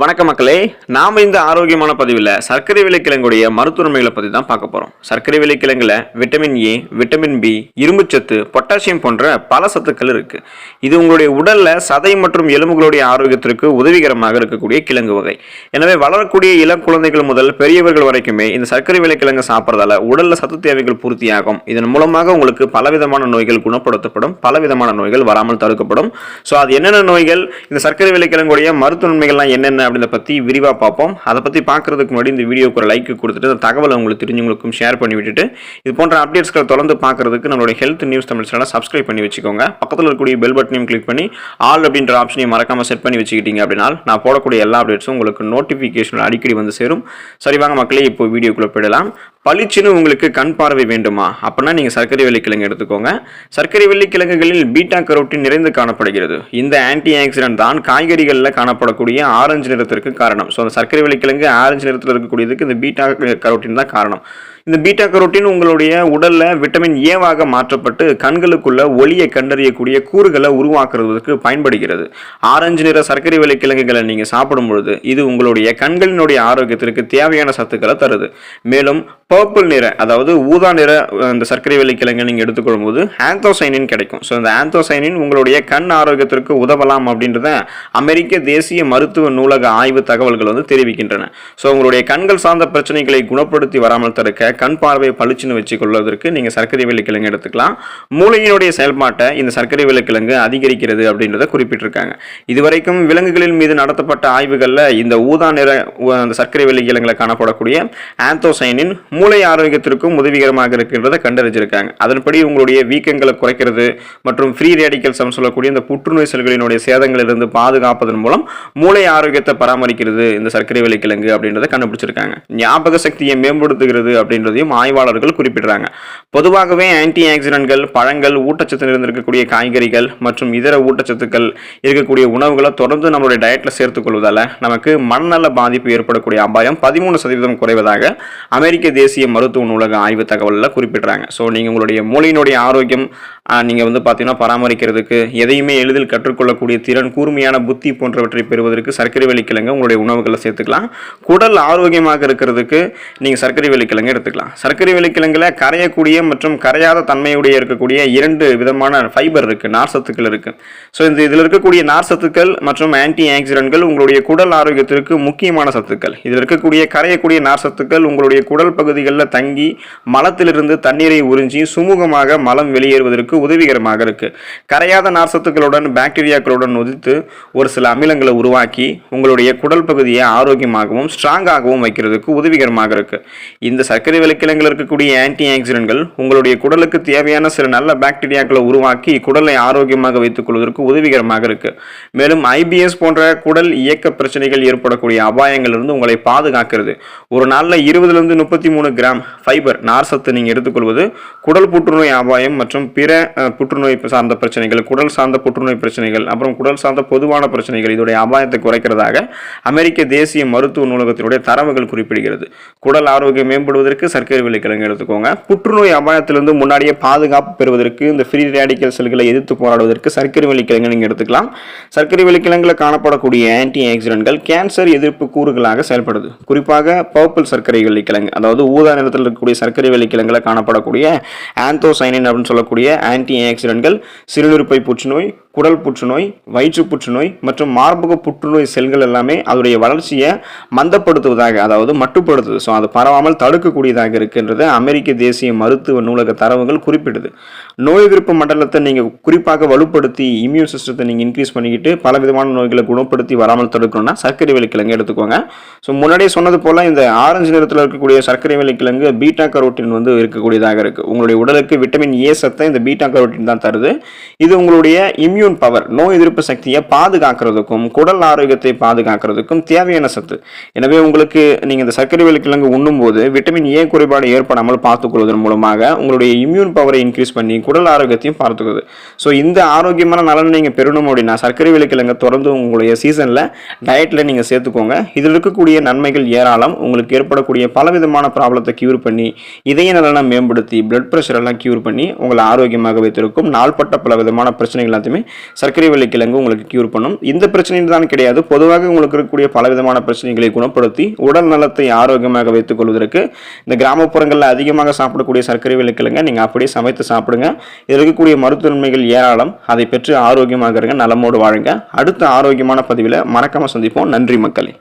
வணக்க மக்களே, நாம இந்த ஆரோக்கியமான பதிவில் சர்க்கரை விளைக்கிழங்குடைய மருத்துவமைகளை பற்றி தான் பார்க்க போகிறோம். சர்க்கரை விளைக்கிழங்குல விட்டமின் ஏ, விட்டமின் பி, இரும்புச்சத்து, பொட்டாசியம் போன்ற பல சத்துக்கள் இருக்கு. இது உங்களுடைய உடல்ல சதை மற்றும் எலும்புகளுடைய ஆரோக்கியத்திற்கு உதவிகரமாக இருக்கக்கூடிய கிழங்கு வகை. எனவே வளரக்கூடிய இளம் குழந்தைகள் முதல் பெரியவர்கள் வரைக்குமே இந்த சர்க்கரை விளைக்கிழங்கு சாப்பிட்றதால உடல்ல சத்து தேவைகள் பூர்த்தியாகும். இதன் மூலமாக உங்களுக்கு பலவிதமான நோய்கள் குணப்படுத்தப்படும், பலவிதமான நோய்கள் வராமல் தடுக்கப்படும். ஸோ அது என்னென்ன நோய்கள், இந்த சர்க்கரை விளைக்கிழங்குடைய மருத்துவ நன்மைகள்லாம் என்னென்ன அப்படின்றத பற்றி விரிவாக பார்ப்போம். அதை பற்றி பார்க்கறதுக்கு முன்னாடி இந்த வீடியோக்கு ஒரு லைக் கொடுத்துட்டு இந்த தகவலை உங்களுக்கு தெரிஞ்சவங்களுக்கும் ஷேர் பண்ணி விட்டுட்டு இது போன்ற அப்டேட்ஸ்களை தொடர்ந்து பார்க்கறதுக்கு நம்மளுடைய ஹெல்த் நியூஸ் தமிழ் சேனலை சப்ஸ்கிரைப் பண்ணி வச்சுக்கோங்க. பக்கத்தில் இருக்கக்கூடிய பெல் பட்டனையும் கிளிக் பண்ணி ஆல் அப்படின்ற ஆப்ஷனையும் மறக்காம செட் பண்ணி வச்சுக்கிட்டீங்க அப்படின்னா நான் போடக்கூடிய எல்லா அப்டேட்ஸும் உங்களுக்கு நோட்டிஃபிகேஷன் அடிக்கடி வந்து சேரும். சரி வாங்க மக்களே, இப்போ வீடியோக்குள்ள போயிடலாம். பளிச்சுன்னு உங்களுக்கு கண் பார்வை வேண்டுமா அப்படின்னா நீங்கள் சர்க்கரை வெள்ளிக்கிழங்கு எடுத்துக்கோங்க. சர்க்கரை வெள்ளிக்கிழங்குகளில் பீட்டா கரோட்டின் நிறைந்து காணப்படுகிறது. இந்த ஆன்டி ஆக்சிடென்ட் தான் காய்கறிகளில் காணப்படக்கூடிய ஆரஞ்சு நிறத்திற்கு காரணம். ஸோ அந்த சர்க்கரை வெள்ளிக்கிழங்கு ஆரஞ்சு நிறத்தில் இருக்கக்கூடியதுக்கு இந்த பீட்டா கரோட்டின் தான் காரணம். இந்த பீட்டா கரோட்டின் உங்களுடைய உடல்ல விட்டமின் ஏவாக மாற்றப்பட்டு கண்களுக்குள்ள ஒளியை கண்டறியக்கூடிய கூறுகளை உருவாக்குறதுக்கு பயன்படுகிறது. ஆரஞ்சு நிற சர்க்கரை விளைக்கிழங்குகளை நீங்க சாப்பிடும் பொழுது இது உங்களுடைய கண்களினுடைய ஆரோக்கியத்திற்கு தேவையான சத்துக்களை தருது. மேலும் பர்பிள் நிற, அதாவது ஊதா நிற இந்த சர்க்கரை விளைக்கிழங்கு நீங்க எடுத்துக்கொள்ளும் போது ஆந்தோசைனின் கிடைக்கும். ஸோ இந்த ஆந்தோசைனின் உங்களுடைய கண் ஆரோக்கியத்திற்கு உதவலாம் அப்படின்றத அமெரிக்க தேசிய மருத்துவ நூலக ஆய்வு தகவல்கள் தெரிவிக்கின்றன. ஸோ உங்களுடைய கண்கள் சார்ந்த பிரச்சனைகளை குணப்படுத்தி வராமல் தடுக்க, கண் பார்வையை பளிச்சுன்னு வச்சுக்கொள்வதற்கு நீங்க சர்க்கரை விளைக்கிழங்கு எடுத்துக்கலாம். மூளையினுடைய செயல்பாட்டை இந்த சர்க்கரை விளைக்கிழங்கு அதிகரிக்கிறது அப்படின்றத குறிப்பிட்டிருக்காங்க. இதுவரைக்கும் விலங்குகளின் மீது நடத்தப்பட்ட ஆய்வுகளில் இந்த ஊதா நிற அந்த சர்க்கரை விளைக்கிழங்குல காணப்படக்கூடிய ஆந்தோசைனின் மூளை ஆரோக்கியத்திற்கும் உதவிகரமாக இருக்கின்றதை கண்டறிஞ்சிருக்காங்க. அதன்படி உங்களுடைய வீக்கங்களை குறைக்கிறது மற்றும் ஃப்ரீ ரேடிக்கல்ஸ் சொல்லக்கூடிய இந்த புற்றுநோய் செல்களினுடைய சேதங்களிலிருந்து பாதுகாப்பதன் மூலம் மூளை ஆரோக்கியத்தை பராமரிக்கிறது இந்த சர்க்கரை விளைக்கிழங்கு அப்படின்றத கண்டுபிடிச்சிருக்காங்க. ஞாபக சக்தியை மேம்படுத்துகிறது அப்படின்றதையும் ஆய்வாளர்கள் குறிப்பிடுறாங்க. பொதுவாகவே ஆன்டி ஆக்சிடென்ட்கள், பழங்கள், ஊட்டச்சத்து நிறைந்திருக்கக்கூடிய காய்கறிகள் மற்றும் இதர ஊட்டச்சத்துக்கள் இருக்கக்கூடிய உணவுகளை தொடர்ந்து நம்மளுடைய டயட்ல சேர்த்துக் கொள்வதால நமக்கு மனநல பாதிப்பு ஏற்படக்கூடிய அபாயம் 13% குறைவதாக அமெரிக்க தேசிய மருத்துவ நூலக ஆய்வு தகவலில் குறிப்பிடுறாங்க. ஸோ நீங்கள் உங்களுடைய மூளையினுடைய ஆரோக்கியம் நீங்கள் பார்த்தீங்கன்னா பராமரிக்கிறதுக்கு, எதையுமே எளிதில் கற்றுக்கொள்ளக்கூடிய திறன், கூர்மையான புத்தி போன்றவற்றை பெறுவதற்கு சர்க்கரை வெள்ளிக்கிழங்கு உங்களுடைய உணவுகளை சேர்த்துக்கலாம். குடல் ஆரோக்கியமாக இருக்கிறதுக்கு நீங்கள் சர்க்கரை வெள்ளிக்கிழங்கு எடுத்துக்கலாம். சர்க்கரை வெள்ளிக்கிழங்குல கரையக்கூடிய மற்றும் கரையாத தன்மையுடைய இருக்கக்கூடிய 2 விதமான ஃபைபர் இருக்கு, நார்சத்துக்கள் இருக்கு. ஸோ இதில் இருக்கக்கூடிய நார்சத்துக்கள் மற்றும் ஆன்டி ஆக்சிடென்ட்கள் உங்களுடைய குடல் ஆரோக்கியத்திற்கு முக்கியமான சத்துக்கள். இதில் இருக்கக்கூடிய கரையக்கூடிய நார்சத்துக்கள் உங்களுடைய குடல் பகுதிகளில் தங்கி மலத்திலிருந்து தண்ணீரை உறிஞ்சி சுமூகமாக மலம் வெளியேறுவதற்கு உதவிகரமாக இருக்கு. கரையாத நார்சத்துக்களுடன் பாக்டீரியாக்களுடன் உதித்து ஒரு சில அமிலங்களை உருவாக்கி உங்களுடைய குடல் பகுதியை ஆரோக்கியமாகவும் ஸ்ட்ராங்காகவும் வைக்கிறதுக்கு உதவிகரமாக இருக்கு. இந்த சர்க்கரை விளைக்கிழங்கில் இருக்கக்கூடிய ஆன்டி ஆக்சிடென்ட்கள் உங்களுடைய குடலுக்கு தேவையான சில நல்ல பாக்டீரியாக்களை உருவாக்கி குடலை ஆரோக்கியமாக வைத்துக் கொள்வதற்கு உதவிகரமாக இருக்கு. மேலும் IBS போன்ற குடல் இயக்க பிரச்சனைகள் ஏற்படக்கூடிய அபாயங்களிலிருந்து உங்களை பாதுகாக்கிறது. ஒரு நாளில் 20 to 33 கிராம் ஃபைபர் நார்சத்து நீங்க எடுத்துக்கொள்வது குடல் புற்றுநோய் அபாயம் மற்றும் பிற புற்றுநோய் சார்ந்த பிரச்சனைகள், குடல் சார்ந்த புற்றுநோய் பிரச்சனைகள், அப்புறம் குடல் சார்ந்த பொதுவான பிரச்சனைகள் இதோடைய அபாயத்தை குறைக்கிறதாக அமெரிக்க தேசிய மருத்துவ நூலகத்தினுடைய தரவுகள் குறிப்பிடுகிறது. குடல் ஆரோக்கியம் மேம்படுவதற்கு சர்க்கரை விளைக்கிழங்கு எடுத்துக்கோங்க. புற்றுநோய் அபாயத்திலிருந்து முன்னாடியே பாதுகாப்பு பெறுவதற்கு, இந்த ஃப்ரீ ரேடிக்கல் செல்களை எதிர்த்து போராடுவதற்கு சர்க்கரை விளைக்கிழங்கு நீங்க எடுத்துக்கலாம். சர்க்கரை விளைக்கிழங்குல காணப்படக்கூடிய ஆன்டி ஆக்சிடென்ட்கள் கேன்சர் எதிர்ப்பு கூறுகளாக செயல்படுது. குறிப்பாக பர்பிள் சர்க்கரை விளைக்கிழங்கு, அதாவது ஊதா நிறத்தில் இருக்கக்கூடிய சர்க்கரை விளைக்கிழங்குல காணப்படக்கூடிய ஆந்தோசைனின் அப்படின்னு சொல்லக்கூடிய ஆன்டி ஆக்சிடென்ட்கள் சிறுநீர்ப்பை புற்றுநோய், குடல் புற்றுநோய், வயிற்று புற்றுநோய் மற்றும் மார்பக புற்றுநோய் செல்கள் எல்லாமே அதோடைய வளர்ச்சியை மந்தப்படுத்துவதாக, அதாவது மட்டுப்படுத்துது. ஸோ அது பரவாமல் தடுக்கக்கூடியதாக இருக்கின்றது அமெரிக்க தேசிய மருத்துவ நூலக தரவுகள் குறிப்பிடுது. நோய் எதிர்ப்பு மண்டலத்தை நீங்கள் குறிப்பாக வலுப்படுத்தி இம்யூன் சிஸ்டத்தை நீங்கள் இன்க்ரீஸ் பண்ணிக்கிட்டு பல விதமான நோய்களை குணப்படுத்தி வராமல் தடுக்கணும்னா சர்க்கரை விளைக்கிழங்கு எடுத்துக்கோங்க. ஸோ முன்னாடியே சொன்னது போல இந்த ஆரஞ்சு நிறத்தில் இருக்கக்கூடிய சர்க்கரை விளைக்கிழங்கு பீட்டா கரோட்டின் இருக்கக்கூடியதாக இருக்கு. உங்களுடைய உடலுக்கு விட்டமின் ஏ சத்தை இந்த பீட்டா கரோட்டின் தான் தருது. இது உங்களுடைய இம்யூன் பவர், நோய் எதிர்ப்பு சக்தியை பாதுகாக்கிறதுக்கும் குடல் ஆரோக்கியத்தை பாதுகாக்கிறதுக்கும் தேவையான சத்து. எனவே உங்களுக்கு நீங்க இந்த சர்க்கரை விளைக்கிழங்கு உண்ணும் போது விட்டமின் ஏ குறைபாடு ஏற்படாமல் பார்த்துக்கொள்வதன் மூலமாக உங்களுடைய இம்யூன் பவரை இன்க்ரீஸ் பண்ணி குடல் ஆரோக்கியத்தையும் பார்த்துக்குது. ஸோ இந்த ஆரோக்கியமான நலன் நீங்க பெறணும் அப்படின்னா சர்க்கரை விளைக்கிழங்கு தொடர்ந்து உங்களுடைய சீசன்ல டயட்ல நீங்க சேர்த்துக்கோங்க. இதில் இருக்கக்கூடிய நன்மைகள் ஏராளம். உங்களுக்கு ஏற்படக்கூடிய பலவிதமான ப்ராப்ளத்தை கியூர் பண்ணி, இதய நலனை மேம்படுத்தி, பிளட் பிரஷர் எல்லாம் கியூர் பண்ணி உங்களை ஆரோக்கியமாக வைத்திருக்கும். நாள்பட்ட பல விதமான பிரச்சனைகள் எல்லாத்தையுமே சர்க்கரை வெள்ளிக்கிழங்கு உங்களுக்கு கியூர் பண்ணும். இந்த பிரச்சனை தான் கிடையாது, பொதுவாக உங்களுக்கு இருக்கக்கூடிய பலவிதமான பிரச்சனைகளை குணப்படுத்தி உடல் நலத்தை ஆரோக்கியமாக வைத்துக் கொள்வதற்கு இந்த கிராமப்புறங்களில் அதிகமாக சாப்பிடக்கூடிய சர்க்கரை வெள்ளிக்கிழங்கை நீங்கள் அப்படியே சமைத்து சாப்பிடுங்க. இதில் இருக்கக்கூடிய மருத்துவ நன்மைகள் ஏராளம். அதை பெற்று ஆரோக்கியமாக இருங்க, நலமோடு வாழுங்க. அடுத்த ஆரோக்கியமான பதிவில் மறக்காம சந்திப்போம். நன்றி மக்களே.